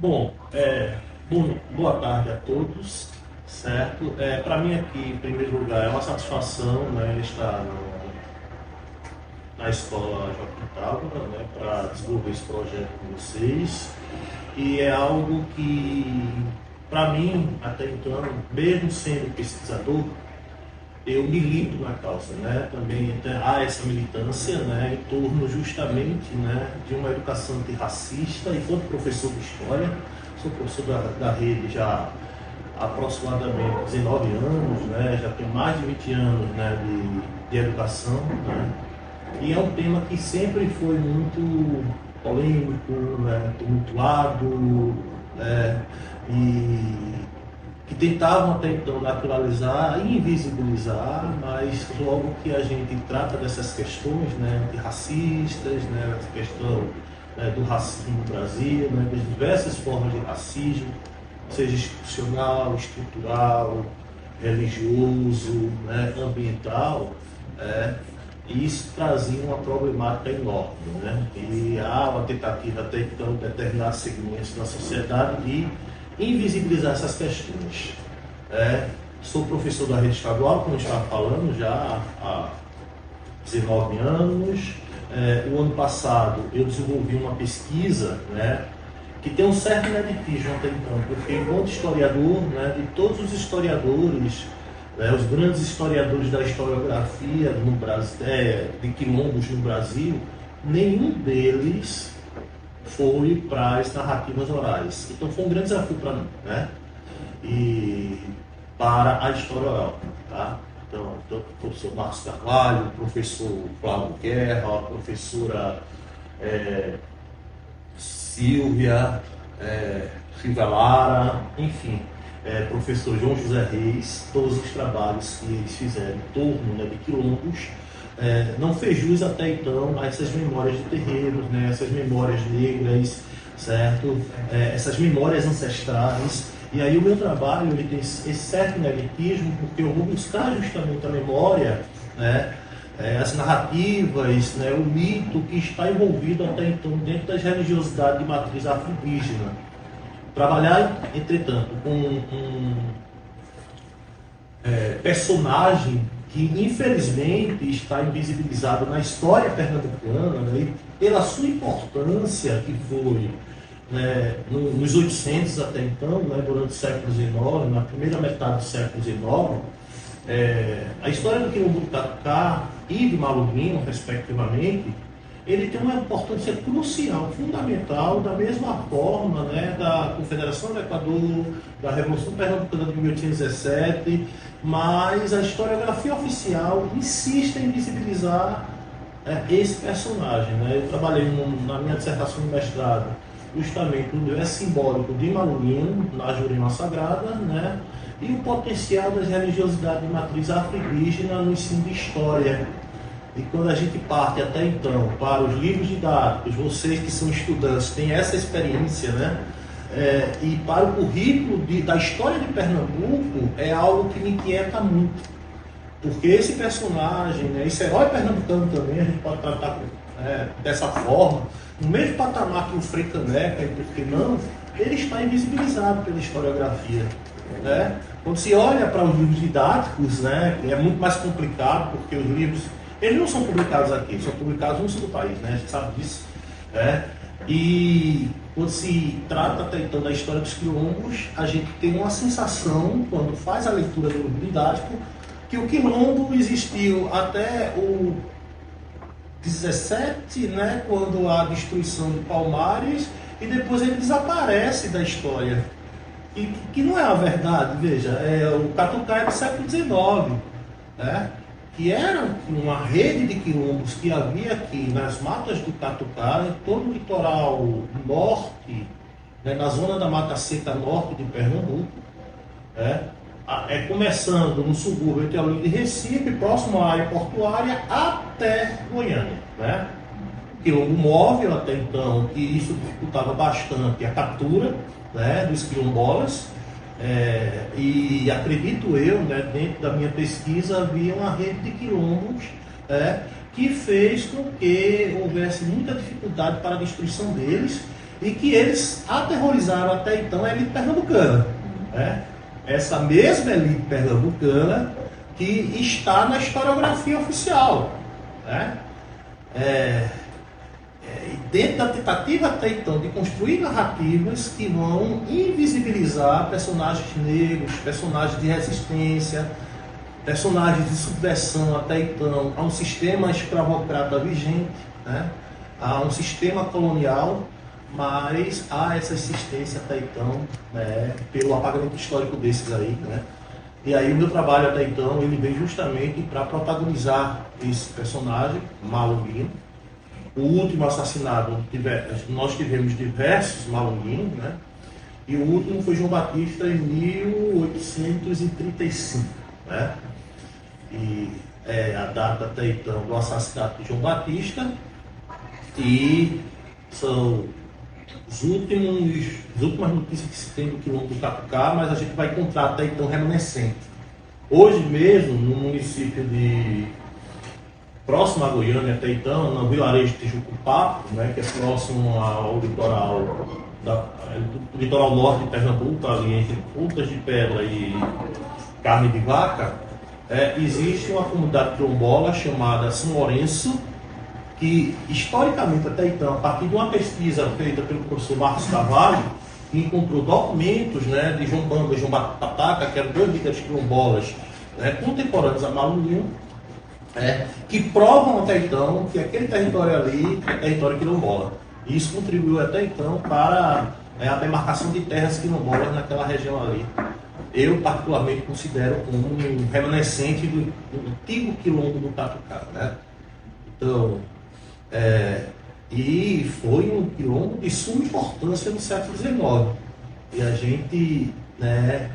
Bom, boa tarde a todos, certo? Para mim aqui, em primeiro lugar, é uma satisfação, né, estar na escola Joaquim Távora, né, para desenvolver esse projeto com vocês. E é algo que, para mim, até então, mesmo sendo pesquisador, eu milito na causa, né? Também há essa militância, né, em torno justamente, né, de uma educação antirracista. E como professor de história, sou professor da rede já há aproximadamente 19 anos, né, já tenho mais de 20 anos, né, de educação, né, e é um tema que sempre foi muito polêmico, né, tumultuado, né, e que tentavam até então naturalizar e invisibilizar, mas logo que a gente trata dessas questões, né, antirracistas, né, essa questão, né, do racismo no Brasil, né, das diversas formas de racismo, seja institucional, estrutural, religioso, né, ambiental, e isso trazia uma problemática enorme, né? E há uma tentativa até então de determinados segmentos da sociedade de invisibilizar essas questões. Sou professor da rede estadual, como eu estava falando, já há 19 anos. O ano passado eu desenvolvi uma pesquisa, né, que tem um certo ineditismo até então, porque enquanto historiador, né, de todos os historiadores, né, os grandes historiadores da historiografia no Brasil, de quilombos no Brasil, nenhum deles foi para as narrativas orais. Então foi um grande desafio para mim, né? E para a história oral, tá? Então, o professor Marcos Carvalho, o professor Flávio Guerra, a professora Silvia Lara, enfim, professor João José Reis, todos os trabalhos que eles fizeram em torno, né, de quilombos, não fez jus até então a essas memórias de terreiros, né, essas memórias negras, certo? Essas memórias ancestrais. E aí o meu trabalho ele tem esse certo ineditismo, porque eu vou buscar justamente a memória, né, as narrativas, né, o mito que está envolvido até então dentro das religiosidades de matriz afro-indígena. Trabalhar, entretanto, com um personagem que infelizmente está invisibilizado na história pernambucana, né, e pela sua importância que foi, né, nos 800 até então, né, durante o século XIX, na primeira metade do século XIX, a história do quilombo do Tatuapé e de Malunguinho, respectivamente, ele tem uma importância crucial, fundamental, da mesma forma, né, da Confederação do Equador, da Revolução Pernambucana de 1817, mas a historiografia oficial insiste em visibilizar esse personagem, né? Eu trabalhei na minha dissertação de mestrado justamente o universo simbólico de Malunguinho, na Jurema Sagrada, né, e o potencial das religiosidades de matriz afro-indígena no ensino de história. E quando a gente parte até então para os livros didáticos, vocês que são estudantes têm essa experiência, né? E para o currículo da história de Pernambuco é algo que me inquieta muito. Porque esse personagem, né, esse herói pernambucano também, a gente pode tratar dessa forma, no mesmo patamar que o Frei Caneca, e por que não, ele está invisibilizado pela historiografia. Né? Quando se olha para os livros didáticos, né, é muito mais complicado, porque os livros eles não são publicados aqui, são publicados no sul do país, né? A gente sabe disso. E quando se trata até então da história dos quilombos, a gente tem uma sensação, quando faz a leitura do livro didático, que o quilombo existiu até o 17, né, quando há a destruição de Palmares, e depois ele desaparece da história. E que não é a verdade, veja, o Catucá é do século XIX, né? Que era uma rede de quilombos que havia aqui nas matas do Catucá, em todo o litoral norte, né, na zona da Mata Seca norte de Pernambuco, começando no subúrbio entre a Olinda de Recife, próximo à área portuária, até Goiânia. Né? Quilombo móvel até então, que isso dificultava bastante a captura, né, dos quilombolas. E acredito eu, né, dentro da minha pesquisa, havia uma rede de quilombos que fez com que houvesse muita dificuldade para a destruição deles e que eles aterrorizaram até então a elite pernambucana. Né? Essa mesma elite pernambucana que está na historiografia oficial. Né? E dentro da tentativa até então de construir narrativas que vão invisibilizar personagens negros, personagens de resistência, personagens de subversão até então a um sistema escravocrata vigente, né? A um sistema colonial, mas há essa existência até então, né? Pelo apagamento histórico desses aí, né? E aí o meu trabalho até então ele vem justamente para protagonizar esse personagem malunguino. O último assassinado, nós tivemos diversos malunguinos, né? E o último foi João Batista em 1835, né? E é a data até então do assassinato de João Batista, e são as últimas notícias que se tem do quilombo do Catucá, mas a gente vai encontrar até então remanescente. Hoje mesmo, no município de próximo a Goiânia até então, no vilarejo de Tijucupá, né, que é próximo ao litoral norte de Pernambuco, ali entre Pontas de Pedra e Carne de Vaca, existe uma comunidade quilombola chamada São Lourenço, que historicamente até então, a partir de uma pesquisa feita pelo professor Marcos Carvalho, que encontrou documentos, né, de João Bamba e João Batataca, que eram dois líderes quilombolas, né, contemporâneos a Malunguinho, que provam até então que aquele território ali é território quilombola. E isso contribuiu até então para a demarcação de terras quilombolas naquela região ali. Eu particularmente considero como um remanescente do antigo quilombo do Catucá, né? Então, e foi um quilombo de suma importância no século XIX. E a gente, né,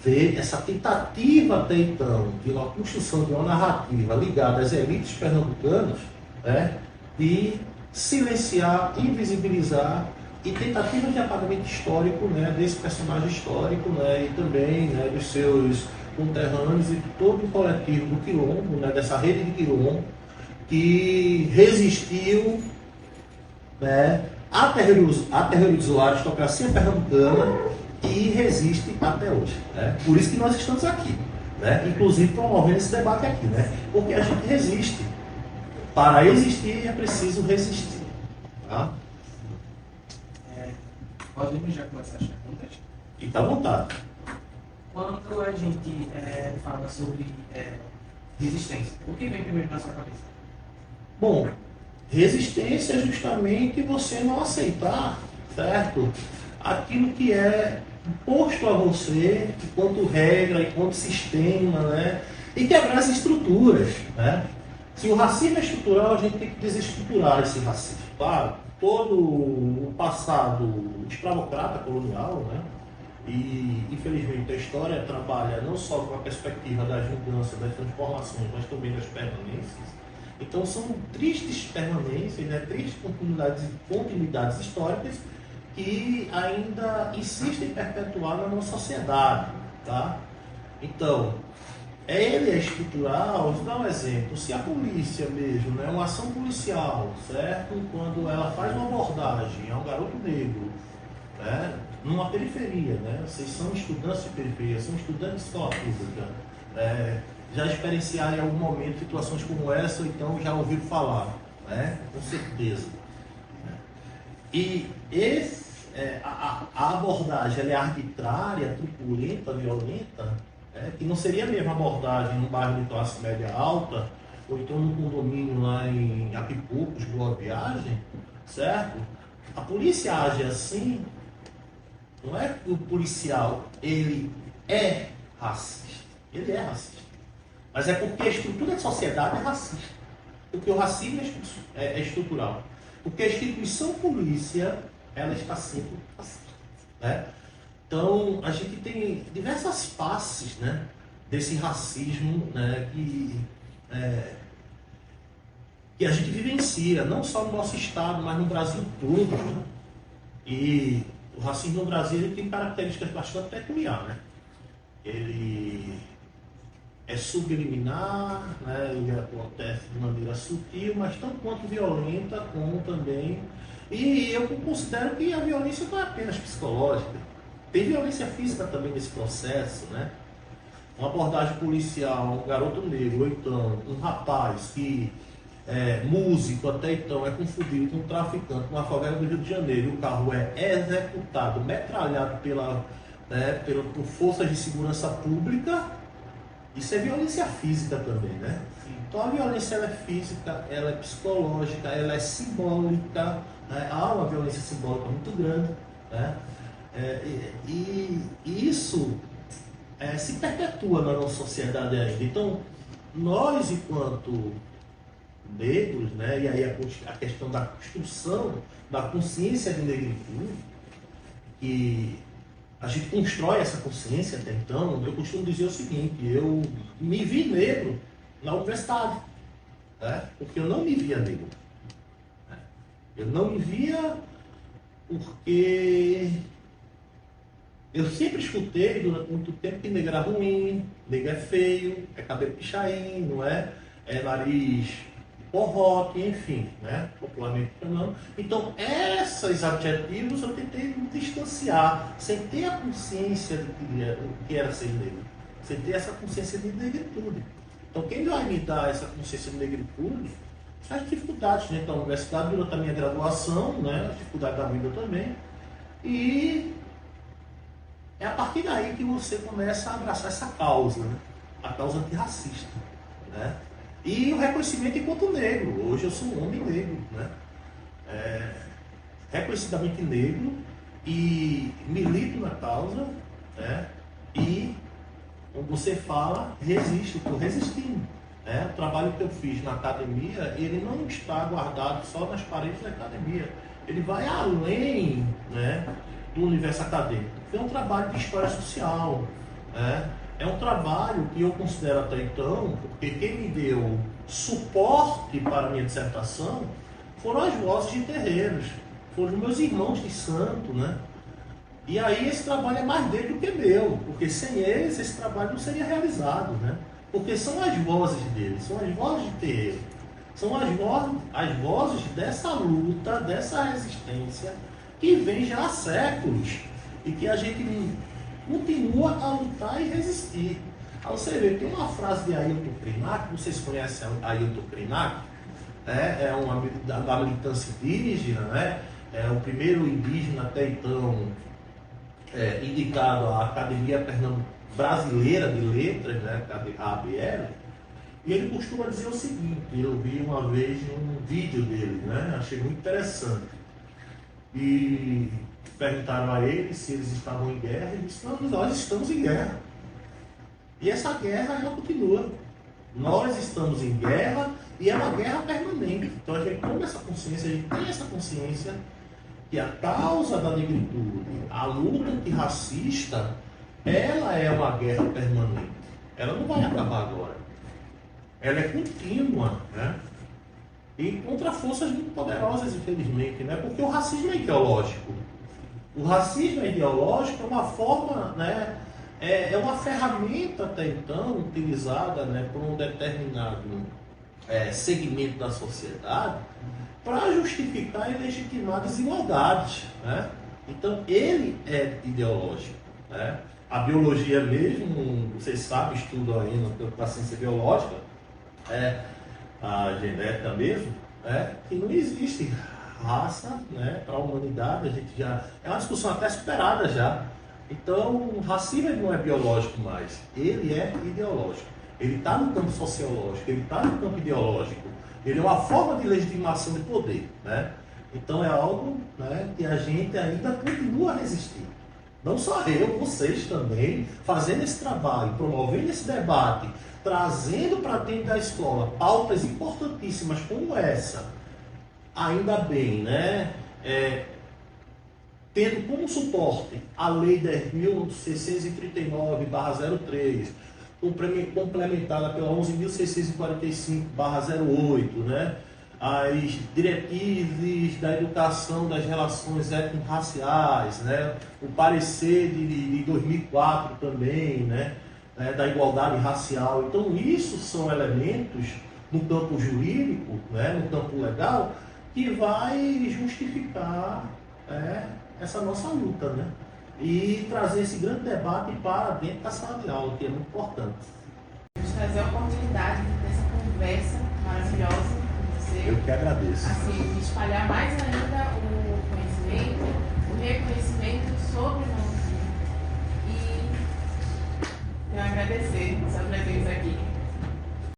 vê essa tentativa até então de uma construção de uma narrativa ligada às elites pernambucanas, né, de silenciar, invisibilizar, e tentativas de apagamento histórico, né, desse personagem histórico, né, e também, né, dos seus conterrâneos e de todo o coletivo do quilombo, né, dessa rede de quilombo que resistiu, né, aterrorizou a aristocracia pernambucana e resiste até hoje. Né? Por isso que nós estamos aqui, né? Inclusive promovendo esse debate aqui, né? Porque a gente resiste. Para existir é preciso resistir. Tá? Podemos já começar as perguntas? Fica à vontade. Quando a gente fala sobre resistência, o que vem primeiro na sua cabeça? Bom, resistência é justamente você não aceitar, certo? Aquilo que é posto a você enquanto regra, enquanto sistema, né? E quebrar as estruturas, né? Se o racismo é estrutural, a gente tem que desestruturar esse racismo. Claro, todo o passado escravocrata colonial, né? E infelizmente a história trabalha não só com a perspectiva das mudanças, das transformações, mas também das permanências. Então são tristes permanências, né? Tristes continuidades históricas que ainda insistem em perpetuar na nossa sociedade, tá? Então, ele é estrutural. Vou dar um exemplo. Se a polícia mesmo, né, uma ação policial, certo? Quando ela faz uma abordagem a um garoto negro, né, numa periferia, né? Vocês são estudantes de periferia, são estudantes de escola pública, já experienciaram em algum momento situações como essa, ou então já ouviram falar, né? Com certeza. E a abordagem ela é arbitrária, truculenta, violenta, que não seria a mesma abordagem num bairro de classe média alta, ou então num condomínio lá em Apipucos, Boa Viagem, certo? A polícia age assim, não é que o policial ele é racista, ele é racista, mas é porque a estrutura da sociedade é racista, porque o racismo é estrutural, porque a instituição polícia ela está sempre racista, né? Então, a gente tem diversas faces, né, desse racismo, né, que a gente vivencia, não só no nosso estado, mas no Brasil todo. Né? E o racismo no Brasil ele tem características bastante peculiares. Né? Ele é subliminar, né, ele acontece de maneira sutil, mas tanto quanto violenta, como também E eu considero que a violência não é apenas psicológica. Tem violência física também nesse processo, né? Uma abordagem policial, um garoto negro, ou então um rapaz que é músico até então, é confundido com um traficante numa favela do Rio de Janeiro, e o carro é executado, metralhado por forças de segurança pública. Isso é violência física também, né? Então a violência ela é física, ela é psicológica, ela é simbólica, né? Há uma violência simbólica muito grande, né? E isso se perpetua na nossa sociedade ainda. Então, nós, enquanto negros, né? E aí a questão da construção da consciência de negritude, que a gente constrói essa consciência até então. Eu costumo dizer o seguinte: eu me vi negro na universidade, né? Porque eu não me via negro, né? Eu não me via porque eu sempre escutei durante muito tempo que negro é ruim, negro é feio, é cabelo pichain, não é? É nariz porrote, enfim, né? Popularmente falando. Então, esses adjetivos eu tentei me distanciar, sem ter a consciência do que era ser negro, sem ter essa consciência de negritude. Então, quem vai me dar essa consciência de negritude, as dificuldades dentro da universidade, durante a minha graduação, né? As dificuldades da vida também. E é a partir daí que você começa a abraçar essa causa, né? A causa antirracista, né? E o reconhecimento enquanto negro. Hoje eu sou um homem negro, né? Reconhecidamente negro, e milito na causa, né? E, como você fala, resisto, estou resistindo, né? O trabalho que eu fiz na academia, ele não está guardado só nas paredes da academia. Ele vai além, né, do universo acadêmico. É um trabalho de história social, né? É um trabalho que eu considero até então, porque quem me deu suporte para a minha dissertação foram as vozes de terreiros, foram os meus irmãos de santo, né? E aí esse trabalho é mais dele do que meu, porque sem eles esse trabalho não seria realizado, né? Porque são as vozes deles, são as vozes de terreiro, são as vozes dessa luta, dessa resistência que vem já há séculos e que a gente continua a lutar e resistir. Aí você vê, tem uma frase de Ailton Krenak, vocês conhecem Ailton Krenak, né? É uma da militância indígena, né? É o primeiro indígena até então indicado à Academia Brasileira de Letras, né? A ABL, e ele costuma dizer o seguinte: eu vi uma vez um vídeo dele, né? Achei muito interessante. E perguntaram a ele se eles estavam em guerra, ele disse: não, nós estamos em guerra. E essa guerra ela continua. Nós estamos em guerra e é uma guerra permanente. Então a gente toma essa consciência, a gente tem essa consciência que a causa da negritude, a luta antirracista, ela é uma guerra permanente. Ela não vai acabar agora. Ela é contínua, né? E contra forças muito poderosas, infelizmente, né? Porque o racismo é ideológico. O racismo é ideológico, é uma forma, né? É uma ferramenta até então utilizada, né, por um determinado segmento da sociedade para justificar e legitimar desigualdades, né? Então ele é ideológico, né? A biologia mesmo, vocês sabem, estudam aí no campo da ciência biológica, a genética mesmo, que não existe raça, né, para a humanidade. A gente já é uma discussão até superada já. Então o racismo não é biológico mais, ele é ideológico. Ele está no campo sociológico, ele está no campo ideológico. Ele é uma forma de legitimação de poder, né? Então é algo, né, que a gente ainda continua a resistir. Não só eu, vocês também, fazendo esse trabalho, promovendo esse debate, trazendo para dentro da escola pautas importantíssimas como essa, ainda bem, né? Tendo como suporte a Lei 10.639/03, complementada pela 11.645/08, né? As diretrizes da educação das relações étnico-raciais, né? O parecer de 2004 também, né? Da igualdade racial. Então, isso são elementos no campo jurídico, né? No campo legal, que vai justificar essa nossa luta, né? E trazer esse grande debate para dentro da sala de aula, que é muito importante. Vamos trazer a oportunidade dessa conversa maravilhosa com você. Eu que agradeço. Assim, de espalhar mais ainda o conhecimento, o reconhecimento sobre o nosso e eu agradecer a sua presença aqui.